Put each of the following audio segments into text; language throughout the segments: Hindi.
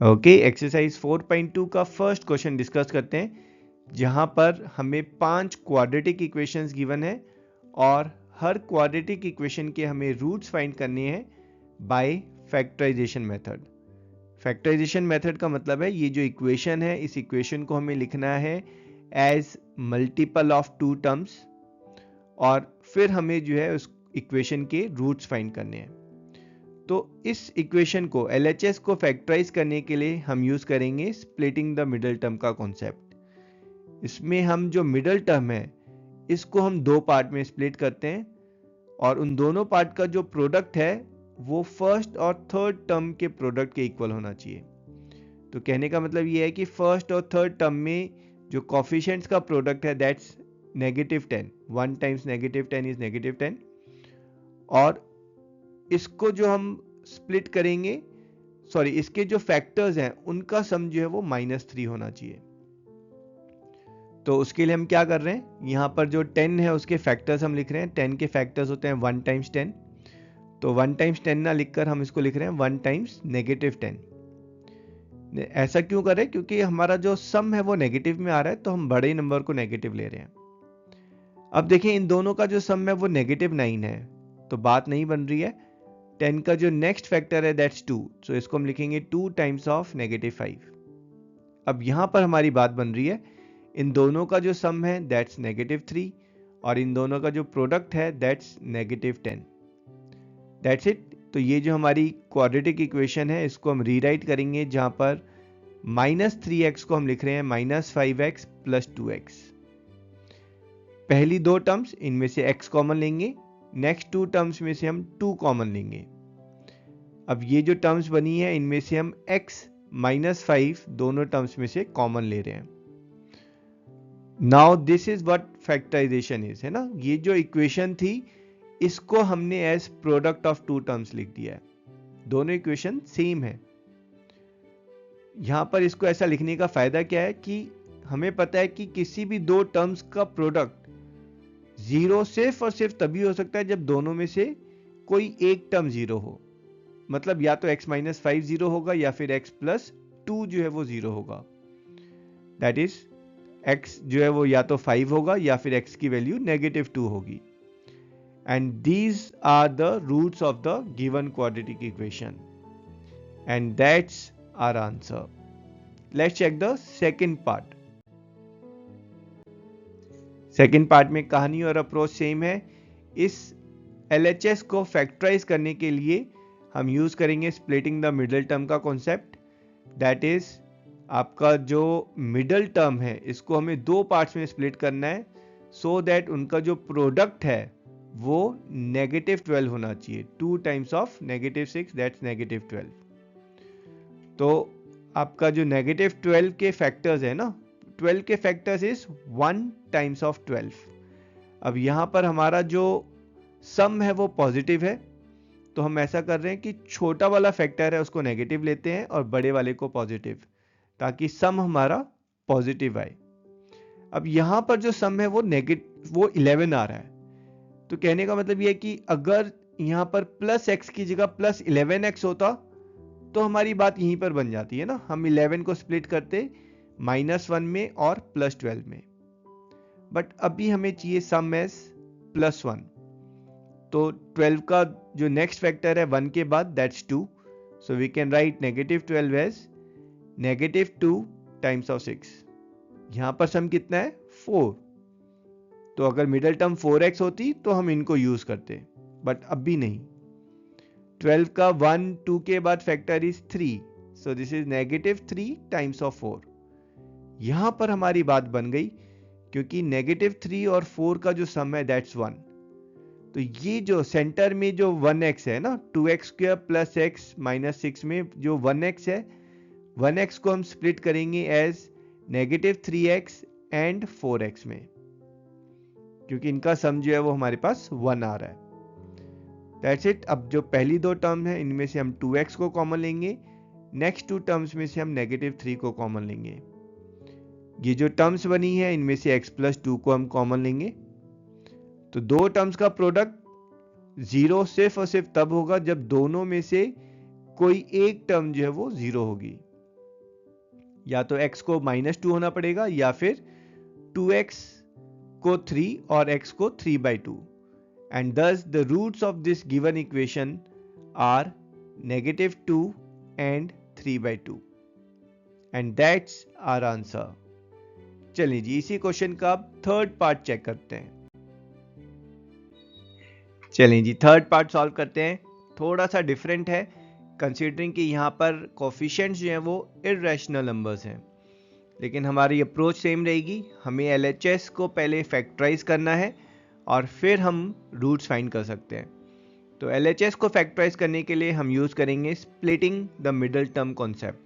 ओके, एक्सरसाइज 4.2 का फर्स्ट क्वेश्चन डिस्कस करते हैं, जहां पर हमें 5 क्वाड्रेटिक इक्वेशंस गिवन है और हर क्वाड्रेटिक इक्वेशन के हमें रूट्स फाइंड करने हैं by factorisation method. Factorisation method का मतलब है ये जो इक्वेशन है, इस इक्वेशन को हमें लिखना है एज मल्टीपल ऑफ 2 टर्म्स और फिर हमें जो है उस इक्वेशन के रूट्स फाइंड करने हैं। तो इस इक्वेशन को LHS को फैक्टराइज करने के लिए हम यूज करेंगे स्प्लिटिंग द मिडल टर्म का कॉन्सेप्ट। इसमें हम जो मिडल टर्म है इसको हम दो पार्ट में स्प्लिट करते हैं और उन दोनों पार्ट का जो प्रोडक्ट है वो फर्स्ट और थर्ड टर्म के प्रोडक्ट के इक्वल होना चाहिए। तो कहने का मतलब ये है कि फर्स्ट और थर्ड टर्म में जो कॉफिशिएंट्स का प्रोडक्ट है दैट्स -10, 1 टाइम्स -10 इज -10 और इसको जो हम स्प्लिट करेंगे, सॉरी इसके जो फैक्टर्स हैं उनका सम जो है वो -3 होना चाहिए। तो उसके लिए हम क्या कर रहे हैं, यहां पर जो 10 है उसके फैक्टर्स हम लिख रहे हैं। 10 के फैक्टर्स होते हैं 1 टाइम्स 10, तो 1 टाइम्स 10 ना लिखकर हम इसको लिख रहे हैं 1 टाइम्स -10। ऐसा क्यों कर रहे हैं, क्योंकि हमारा जो सम है वो नेगेटिव में आ रहा है तो हम बड़े नंबर को नेगेटिव ले रहे हैं। अब देखें इन दोनों का जो सम है वो -9 है, तो बात नहीं बन रही है। 10 का जो नेक्स्ट फैक्टर है दैट्स 2, सो इसको हम लिखेंगे 2 टाइम्स ऑफ -5। अब यहां पर हमारी बात बन रही है, इन दोनों का जो सम है दैट्स -3 और इन दोनों का जो प्रोडक्ट है दैट्स -10। That's it. तो ये जो हमारी क्वाड्रेटिक इक्वेशन है इसको हम रीराइट करेंगे, जहां पर -3x को हम लिख रहे हैं -5x + 2x। पहली दो टर्म्स इनमें से x कॉमन लेंगे, नेक्स्ट 2 टर्म्स में से हम 2 कॉमन लेंगे। अब ये जो टर्म्स बनी है इनमें से हम x -5 दोनों टर्म्स में से कॉमन ले रहे हैं। Now this is what factorisation is, है ना। ये जो इक्वेशन थी इसको हमने एज प्रोडक्ट ऑफ 2 टर्म्स लिख दिया है। दोनों इक्वेशन सेम है। यहां पर इसको ऐसा लिखने का फायदा क्या है कि हमें पता है कि किसी भी दो टर्म्स का प्रोडक्ट जीरो सिर्फ और सिर्फ तभी हो सकता है जब दोनों में से कोई एक टर्म जीरो हो। मतलब या तो x -5 जीरो होगा या फिर x + 2 जो है वो जीरो होगा। दैट इज x जो है वो या तो 5 होगा या फिर x की वैल्यू -2 होगी। And these are the roots of the given quadratic equation and that's our answer. Let's check the second part. Second part में कहानी और अप्रोच सेम है। इस LHS को फैक्टराइज करने के लिए हम यूज करेंगे स्प्लिटिंग द मिडल टर्म का कॉन्सेप्ट। दैट इज आपका जो मिडल टर्म है इसको हमें दो पार्ट्स में स्प्लिट करना है सो दैट उनका जो प्रोडक्ट है वो -12 होना चाहिए। 2 टाइम्स ऑफ -6 दैट्स -12। तो आपका जो -12 के फैक्टर्स है ना, 12 के फैक्टर्स इज 1 टाइम्स ऑफ 12। अब यहां पर हमारा जो सम है वो पॉजिटिव है, तो हम ऐसा कर रहे हैं कि छोटा वाला फैक्टर है उसको नेगेटिव लेते हैं और बड़े वाले को पॉजिटिव, ताकि सम हमारा पॉजिटिव आए। अब यहां पर जो सम है वो 11 आ रहा है, तो कहने का मतलब ये है कि अगर यहां पर +x की जगह +11x होता तो हमारी बात यहीं पर बन जाती है ना। हम 11 को स्प्लिट करते -1 में और +12 में, बट अभी हमें चाहिए सम एज +1। तो 12 का जो नेक्स्ट फैक्टर है 1 के बाद that's 2, so we can write -12 as -2 times of 6। यहां पर सम कितना है 4, तो अगर मिडल टर्म 4x होती तो हम इनको यूज करते, बट अभी नहीं। 12 का 1 2 के बाद factor is 3, so this is -3 times of 4। यहां पर हमारी बात बन गई, क्योंकि -3 और 4 का जो सम है दैट्स 1। तो ये जो सेंटर में जो 1x है ना, 2x² + x -6 में जो 1x है, 1x को हम स्प्लिट करेंगे एज -3x एंड 4x में, क्योंकि इनका सम जो है वो हमारे पास 1 आ रहा है। That's it. अब जो पहली दो टर्म है इनमें से हम 2x को कॉमन लेंगे, नेक्स्ट 2 टर्म्स में से हम -3 को कॉमन लेंगे। ये जो टर्म्स बनी है इनमें से x + 2 को हम कॉमन लेंगे। तो दो टर्म्स का प्रोडक्ट जीरो सिर्फ और सिर्फ तब होगा जब दोनों में से कोई एक टर्म जो है वो जीरो होगी। या तो x को -2 होना पड़ेगा या फिर 2x को 3 और x को 3/2 and thus the roots of this given equation are -2 and 3/2 and that's our answer। चलिए जी, इसी क्वेश्चन का अब थर्ड पार्ट चेक करते हैं। चलिए जी, थर्ड पार्ट सॉल्व करते हैं। थोड़ा सा डिफरेंट है कंसीडरिंग कि यहाँ पर कोफिशिएंट्स जो हैं वो इर्रेशनल नंबर्स हैं, लेकिन हमारी अप्रोच सेम रहेगी। हमें LHS को पहले फैक्टराइज करना है और फिर हम रूट्स फाइंड कर सकते हैं। तो LHS को फैक्टराइज करने के लिए हम यूज़ करेंगे splitting the middle term concept.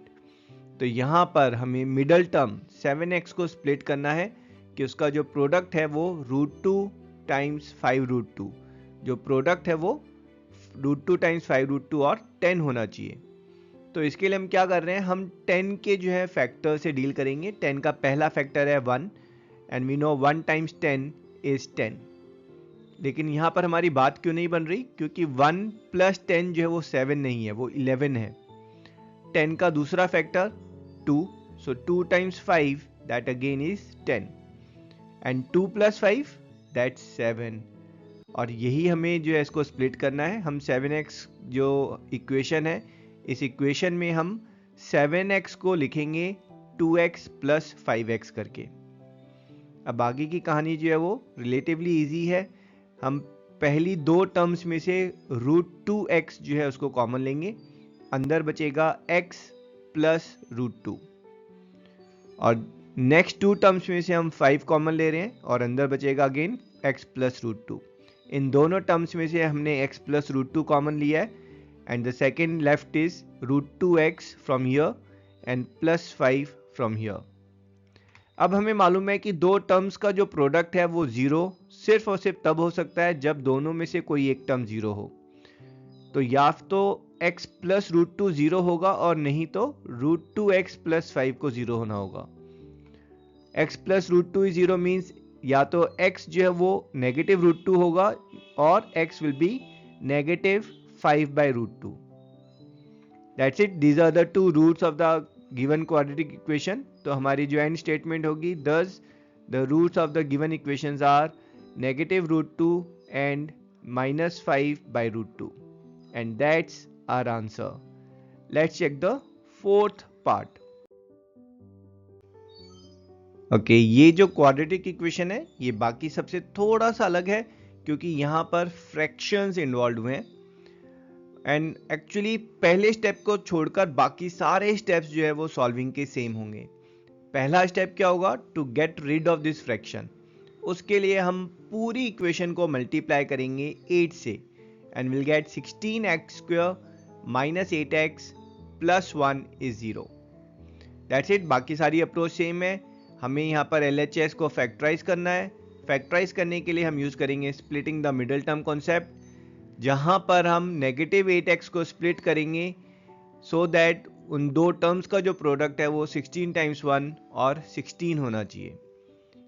तो यहाँ पर हमें मिडल टर्म 7x को स्प्लिट करना है कि उसका जो प्रोडक्ट है वो √2 टाइम्स 5√2, जो प्रोडक्ट है वो √2 टाइम्स 5√2 और 10 होना चाहिए। तो इसके लिए हम क्या कर रहे हैं, हम 10 के जो है फैक्टर से डील करेंगे। 10 का पहला फैक्टर है 1 and we know 1 times 10 is 10। लेकिन यहाँ पर हमारी बात क्यों नहीं बन रही, क्योंकि 1 + 10 जो है वो 7 नहीं है, वो 11 है। 10 का दूसरा factor 2, so 2 times 5 that again is 10 and 2 + 5 that's 7। और यही हमें जो है इसको स्प्लिट करना है। हम 7x जो इक्वेशन है, इस इक्वेशन में हम 7x को लिखेंगे 2x + 5x करके। अब आगे की कहानी जो है वो रिलेटिवली इजी है। हम पहली दो टर्म्स में से √2x जो है उसको कॉमन लेंगे, अंदर बचेगा x + √2 और नेक्स्ट टू टर्म्स में से हम 5 कॉमन ले रहे हैं और अंदर बचेगा अगेन x + √2। इन दोनों टर्म्स में से हमने x + √2 कॉमन लिया है and the second left is √2x from here and +5 from here। अब हमें मालूम है कि दो टर्म्स का जो प्रोडक्ट है वो 0 सिर्फ और सिर्फ तब हो सकता है जब दोनों में से कोई एक टर्म 0 हो। तो या तो x + √2 0 होगा और नहीं तो √2x + 5 को 0 होना होगा। x + √2 0 मीन्स या तो x जो है वो -√2 होगा और x will be -5/√2। That's it. These are the two roots of the given quadratic equation। तो हमारी जो एंड स्टेटमेंट होगी, thus the roots of the given equations are -√2 and -5/√2 and that's our answer। Let's check the fourth part। Okay, ये जो क्वाड्रेटिक इक्वेशन है ये बाकी सबसे थोड़ा सा अलग है क्योंकि यहाँ पर फ्रैक्शंस इन्वॉल्व हुए हैं एंड एक्चुअली पहले स्टेप को छोड़कर बाकी सारे स्टेप्स जो है वो सॉल्विंग के सेम होंगे। पहला स्टेप क्या होगा, to get rid of this fraction. उसके लिए हम पूरी इक्वेशन को मल्टीप्लाई करेंगे 8 से and will get 16x² - 8x + 1 is 0। That's it. बाकी सारी अप्रोच सेम है। हमें यहाँ पर LHS को फैक्टराइज करना है। फैक्टराइज करने के लिए हम यूज करेंगे splitting the middle term concept, जहाँ पर हम -8x को स्प्लिट करेंगे सो दैट उन दो टर्म्स का जो प्रोडक्ट है वो 16 टाइम्स 1 और 16 होना चाहिए,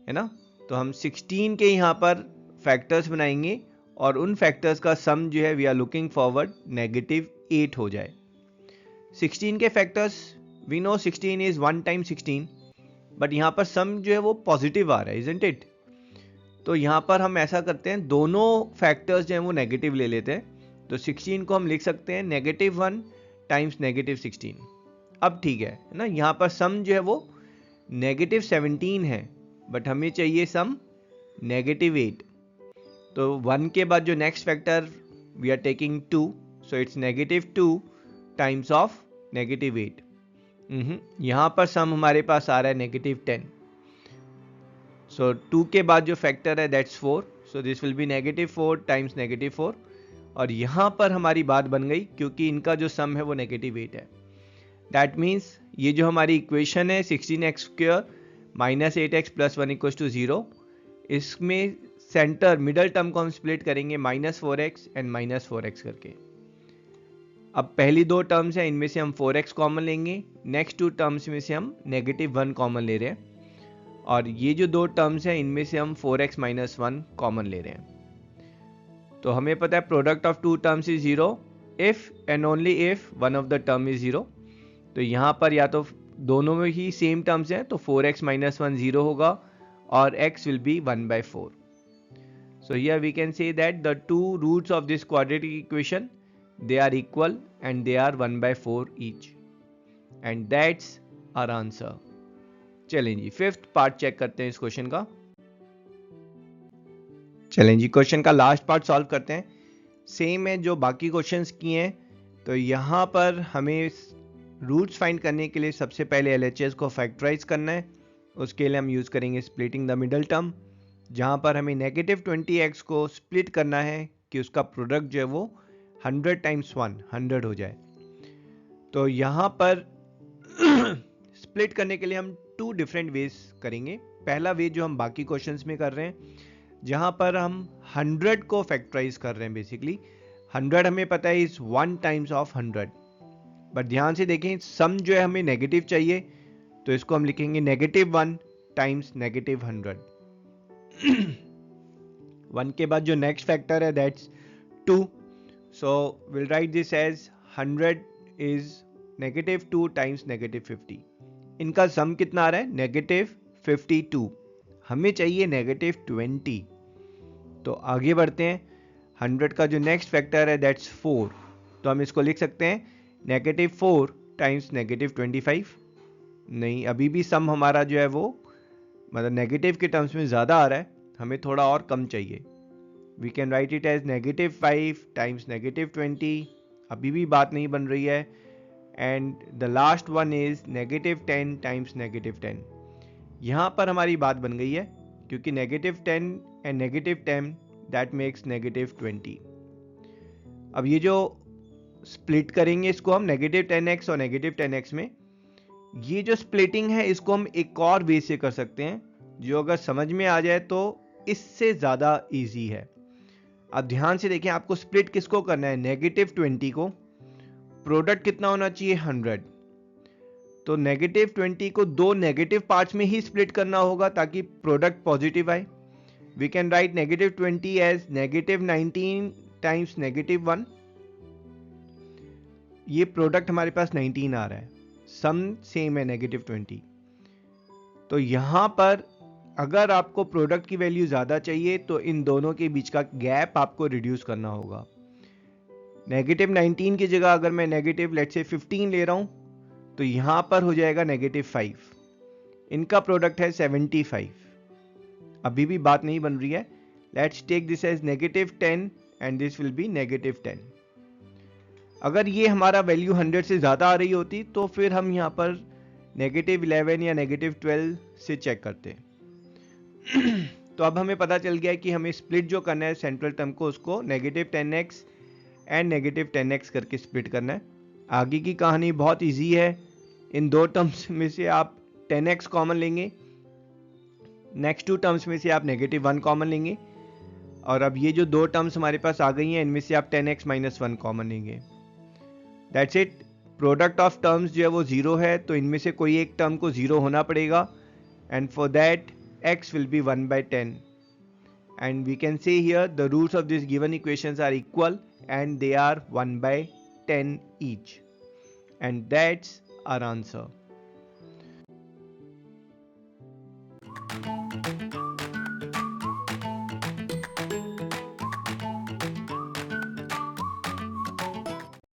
है ना। तो हम 16 के यहाँ पर फैक्टर्स बनाएंगे और उन फैक्टर्स का सम जो है वी आर लुकिंग फॉरवर्ड -8 हो जाए। 16 के factors we know 16 is 1 time 16, but यहाँ पर सम जो है वो पॉजिटिव आ रहा है, इजंट इट। तो यहाँ पर हम ऐसा करते हैं, दोनों फैक्टर्स जो हैं वो नेगेटिव ले लेते हैं। तो 16 को हम लिख सकते हैं -1 टाइम्स -16। अब ठीक है ना, यहाँ पर सम जो है वो -17 है बट हमें चाहिए सम -8। तो 1 के बाद जो next factor we are taking 2, so it's -2 times of -8। यहाँ पर सम हमारे पास आ रहा है -10। सो 2 के बाद जो फैक्टर है that's 4, so this will B -4 times -4। और यहाँ पर हमारी बात बन गई क्योंकि इनका जो सम है वो -8 है। दैट मीन्स ये जो हमारी इक्वेशन है 16x² - 8x + 1 = 0, इसमें सेंटर मिडल टर्म को हम स्प्लिट करेंगे -4x एंड -4x करके। अब पहली दो टर्म्स हैं, इनमें से हम 4x कॉमन लेंगे, नेक्स्ट टू टर्म्स में से हम -1 कॉमन ले रहे हैं और ये जो दो टर्म्स हैं इनमें से हम 4x - 1 कॉमन ले रहे हैं। तो हमें पता है product of two terms is 0 if and only if one of the term is 0। तो यहाँ पर या तो दोनों में ही सेम टर्म्स हैं, तो 4x minus 1 0 होगा और x will be 1/4. So here we can say that the two roots of this quadratic equation, they are equal and they are 1/4 each, and that's our answer. चलें जी, फिफ्थ पार्ट चेक करते हैं इस क्वेश्चन का। चलें जी, क्वेश्चन का लास्ट पार्ट सॉल्व करते हैं। सेम है जो बाकी क्वेश्चंस किए हैं, तो यहाँ पर हमें रूट्स फाइंड करने के लिए सबसे पहले LHS को फैक्टराइज करना है। उसके लिए हम यूज़ करेंगे स्प्लिटिंग द मिडल टर्म, जहाँ पर हमें -20x को स्प्लिट करना है कि उसका प्रोडक्ट जो है वो 100 × 1 100 हो जाए। तो यहाँ पर स्प्लिट करने के लिए हम 2 डिफरेंट वेज करेंगे। पहला वे जो हम बाकी क्वेश्चंस में कर रहे हैं, जहाँ पर हम 100 को फैक्टराइज कर रहे हैं। बेसिकली 100 हमें पता है इज 1 टाइम्स ऑफ 100, बट ध्यान से देखें सम जो है हमें नेगेटिव चाहिए, तो इसको हम लिखेंगे -1 टाइम्स -100। 1 के बाद जो नेक्स्ट फैक्टर है that's 2, so will write this as 100 is -2 times -50। इनका सम कितना आ रहा है -52, हमें चाहिए -20। तो आगे बढ़ते हैं। 100 का जो नेक्स्ट फैक्टर है दैट्स 4, तो हम इसको लिख सकते हैं -4 टाइम्स -25। नहीं, अभी भी सम हमारा जो है वो मतलब नेगेटिव के टर्म्स में ज़्यादा आ रहा है, हमें थोड़ा और कम चाहिए। We can write it as -5 times -20, अभी भी बात नहीं बन रही है। And the last one is -10 times -10। यहाँ पर हमारी बात बन गई है, क्योंकि -10 एंड -10 दैट मेक्स -20। अब ये जो स्प्लिट करेंगे इसको हम -10x और -10x में, ये जो स्प्लिटिंग है इसको हम एक और वे से कर सकते हैं, जो अगर समझ में आ जाए तो इससे ज़्यादा इजी है। अब ध्यान से देखें, आपको स्प्लिट किसको करना है, -20 को। प्रोडक्ट कितना होना चाहिए 100, तो -20 को 2 नेगेटिव पार्ट्स में ही स्प्लिट करना होगा ताकि प्रोडक्ट पॉजिटिव आए। We can write -20 as -19 times -1। ये प्रोडक्ट हमारे पास 19 आ रहा है, सम सेम है -20। तो यहां पर अगर आपको प्रोडक्ट की वैल्यू ज्यादा चाहिए तो इन दोनों के बीच का गैप आपको रिड्यूस करना होगा। -19 की जगह अगर मैं लेट्स से 15 ले रहा हूं, तो यहां पर हो जाएगा -5। इनका प्रोडक्ट है 75, अभी भी बात नहीं बन रही है। Let's take this as -10 and this will be -10। अगर ये हमारा वैल्यू 100 से ज़्यादा आ रही होती तो फिर हम यहाँ पर -11 या -12 से चेक करते। तो अब हमें पता चल गया कि हमें स्प्लिट जो करना है सेंट्रल टर्म को, उसको -10x एंड -10x करके स्प्लिट करना है। आगे की कहानी बहुत इजी है। इन दो टर्म्स में से आप 10x कॉमन लेंगे, नेक्स्ट 2 टर्म्स में से आप -1 कॉमन लेंगे, और अब ये जो 2 टर्म्स हमारे पास आ गई हैं इनमें से आप 10x - 1 कॉमन लेंगे। That's it. Product of terms जो है वो 0 है, तो इनमें से कोई एक टर्म को 0 होना पड़ेगा, and for that x will be 1/10, and we can say here the roots of these given equations are equal and they are 1/10 each, and that's our answer.